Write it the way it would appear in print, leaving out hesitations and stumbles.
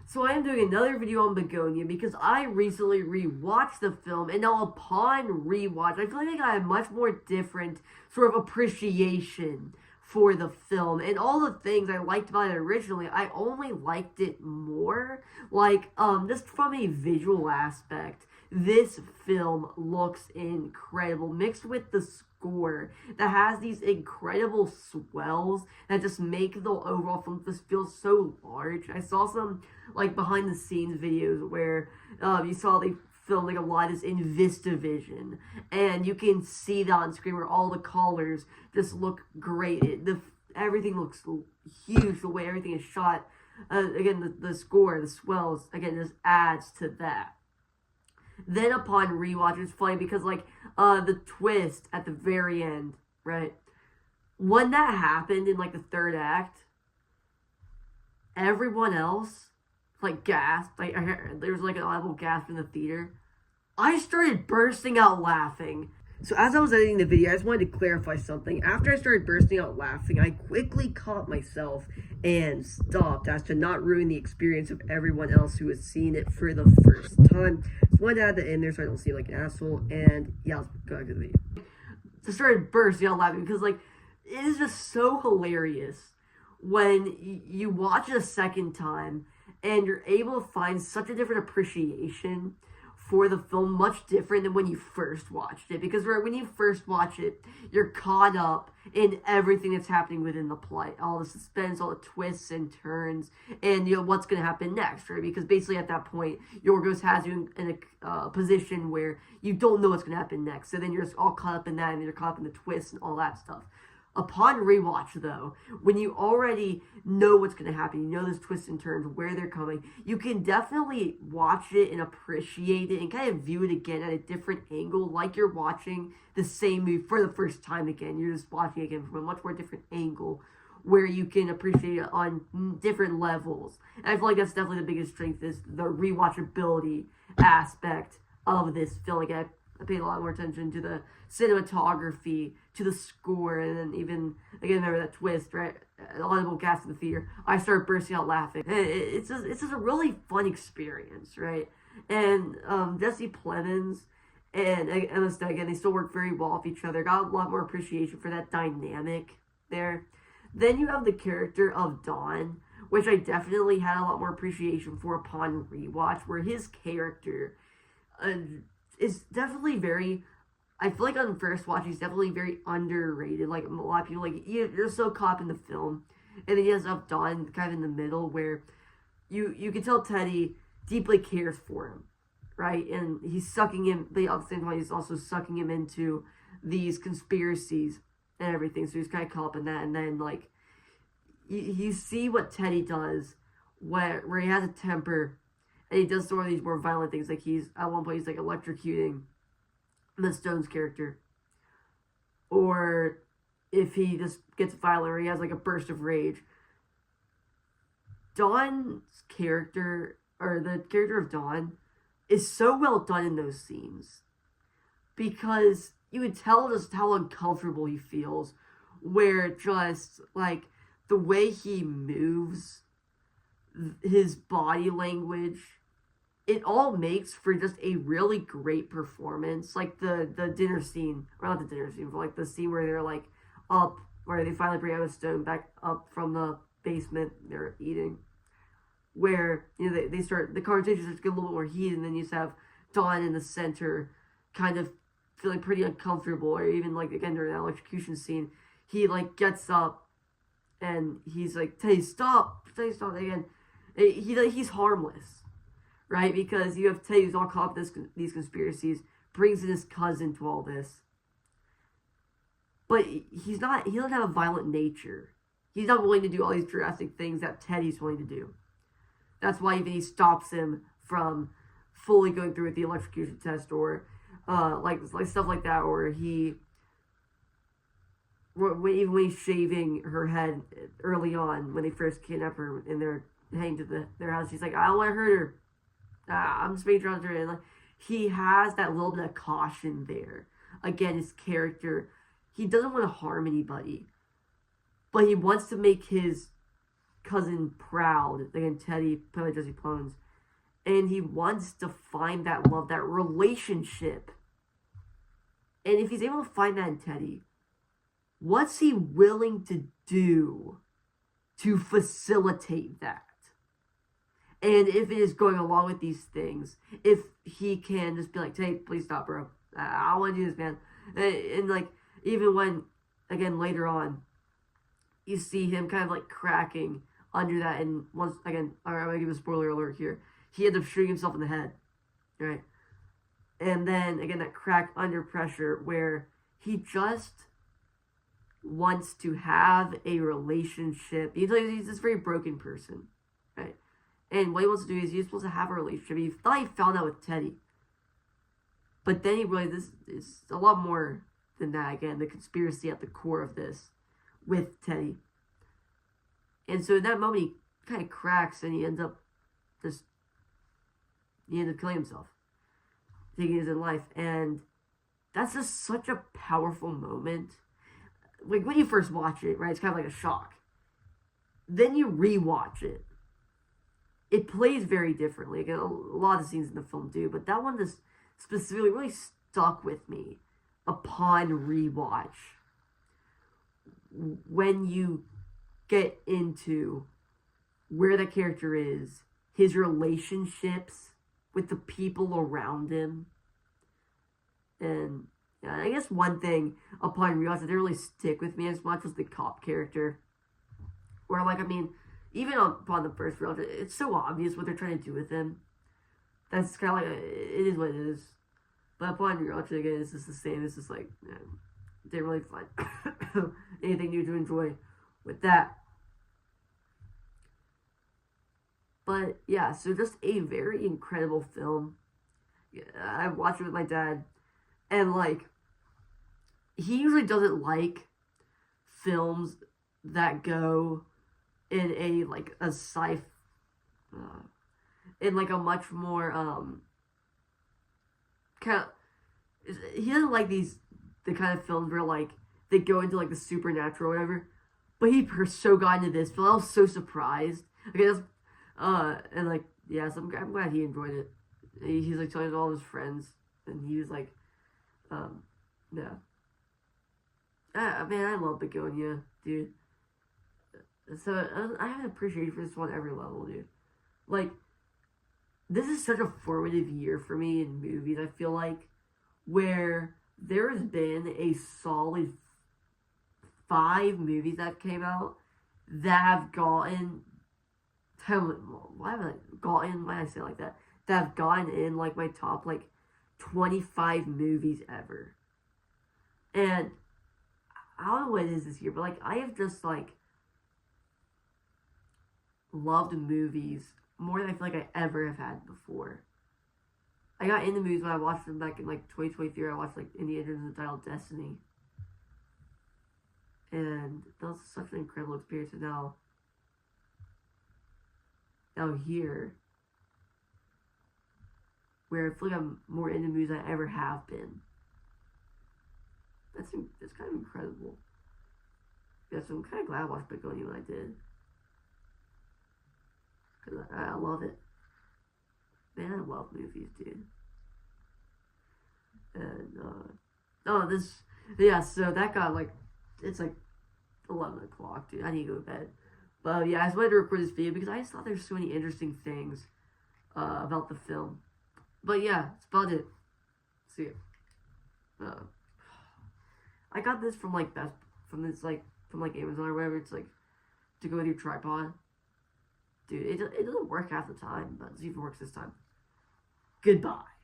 So I am doing another video on Bugonia because I recently rewatched the film, and now upon rewatch, I feel like I have much more different sort of appreciation for the film and all the things I liked about it originally. I only liked it more, just from a visual aspect. This film looks incredible, mixed with the score that has these incredible swells that just make the overall film just feel so large. I saw some behind the scenes videos where you saw they filmed a lot of this in VistaVision, and you can see that on screen where all the colors just look great. Everything looks huge the way everything is shot. Again, the score, the swells, again, just adds to that. Then upon rewatch, it's funny because the twist at the very end, right? When that happened in the third act, everyone else gasped. There was an audible gasp in the theater. I started bursting out laughing. So as I was editing the video, I just wanted to clarify something. After I started bursting out laughing, I quickly caught myself and stopped as to not ruin the experience of everyone else who has seen it for the first time. Just wanted to add that in there so I don't seem like an asshole. And yeah, let's go back to the video. So I started bursting out laughing because it is just so hilarious when you watch it a second time and you're able to find such a different appreciation for the film, much different than when you first watched it. Because when you first watch it, you're caught up in everything that's happening within the plot, all the suspense, all the twists and turns, and what's going to happen next, right? Because basically at that point, Yorgos has you in a position where you don't know what's going to happen next. So then you're just all caught up in that, and you're caught up in the twists and all that stuff. Upon rewatch, though, when you already know what's going to happen, you know those twists and turns, where they're coming, you can definitely watch it and appreciate it and kind of view it again at a different angle, like you're watching the same movie for the first time again. You're just watching it again from a much more different angle where you can appreciate it on different levels. And I feel like that's definitely the biggest strength, is the rewatchability aspect of this film. I paid a lot more attention to the cinematography, to the score, and then even, again, remember that twist, right? An audible gasp in the theater. I started bursting out laughing. It's just a really fun experience, right? And Jesse Plemons and Emma Stone, again, they still work very well with each other. Got a lot more appreciation for that dynamic there. Then you have the character of Don, which I definitely had a lot more appreciation for upon rewatch, where his character is definitely very, I feel like on first watch, he's definitely very underrated. A lot of people, you're so caught up in the film. And then you have Don kind of in the middle, where you can tell Teddy deeply cares for him, right? And he's sucking him, but at the same time, he's also sucking him into these conspiracies and everything. So he's kind of caught up in that. And then, you see what Teddy does where he has a temper, and he does some of these more violent things. At one point, he's electrocuting Miss Stone's character. Or if he just gets violent, or he has a burst of rage. Don's character, or the character of Don, is so well done in those scenes. Because you would tell just how uncomfortable he feels, where just, the way he moves, his body language, it all makes for just a really great performance. The dinner scene, or not the dinner scene, but the scene where they're up, where they finally bring Emma Stone back up from the basement they're eating, where they start, the conversation starts to get a little bit more heated, and then you just have Dawn in the center kind of feeling pretty uncomfortable. Or even again during that electrocution scene, he gets up and he's Teddy, stop again. He's harmless, right? Because you have Teddy who's all caught up in these conspiracies, brings in his cousin to all this. But he doesn't have a violent nature. He's not willing to do all these drastic things that Teddy's willing to do. That's why even he stops him from fully going through with the electrocution test, or stuff like that, or even when he's shaving her head early on, when they first kidnap her and they're heading to their house, he's I don't want to hurt her. I'm just making sure I'm doing it. He has that little bit of caution there. Again, his character, he doesn't want to harm anybody, but he wants to make his cousin Proud, again Teddy, played by Jesse Plemons, and he wants to find that love, that relationship. And if he's able to find that in Teddy, what's he willing to do to facilitate that? And if it is going along with these things, if he can just be like, hey, please stop, bro. I want to do this, man. And like, even when, again, later on, you see him kind of like cracking under that. And once, again, I'm going to give a spoiler alert here. He ends up shooting himself in the head, right? And then, again, that crack under pressure where he just wants to have a relationship. He's this very broken person, right? And what he wants to do is he's supposed to have a relationship. He thought he found out with Teddy. But then he realized this is a lot more than that. Again, the conspiracy at the core of this with Teddy. And so in that moment, he kind of cracks and he ends up killing himself. Taking his own life. And that's just such a powerful moment. Like, when you first watch it, right, it's kind of like a shock. Then you rewatch it. It plays very differently. Again, a lot of the scenes in the film do, but that one just specifically really stuck with me upon rewatch. When you get into where the character is, his relationships with the people around him, and I guess one thing upon rewatch that didn't really stick with me as much was the cop character. Where, like, I mean, even upon the first rewatch, it's so obvious what they're trying to do with him. That's kind of like, it is what it is. But upon rewatch it again, it's just the same. It's just like, didn't really find anything new to enjoy with that. But yeah, so just a very incredible film. I watched it with my dad, and like, he usually doesn't like films that go in a like a in like a much more kind of, he doesn't like the kind of films where like they go into like the supernatural or whatever. But he so got into this film. I was so surprised. Okay, that's and like, yeah, so I'm glad he enjoyed it. He's like telling all his friends, and he was like, yeah. Man, I love Bugonia, dude. So I have an appreciation for this one every level, dude. Like, this is such a formative year for me in movies, I feel like, where there has been a solid 5 movies that came out that have gotten, why have I gotten, why did I say it like that? That have gotten in, like, my top, like, 25 movies ever. And I don't know what it is this year, but, like, I have just, like, loved movies more than I feel like I ever have had before. I got into movies when I watched them back in, like, 2023. I watched, like, Indiana Jones and the Dial of Destiny. And that was such an incredible experience. And now here, where I feel like I'm more into movies than I ever have been. That's kind of incredible. Yeah, so I'm kind of glad I watched Bugonia when I did. Because I love it. Man, I love movies, dude. And, so that got, like, it's, like, 11 o'clock, dude. I need to go to bed. But, yeah, I just wanted to record this video because I just thought there's so many interesting things about the film. But, yeah, that's about it. See ya. I got this from, like, from Amazon or whatever. It's, like, to go with your tripod. Dude, it doesn't work half the time, but it even works this time. Goodbye.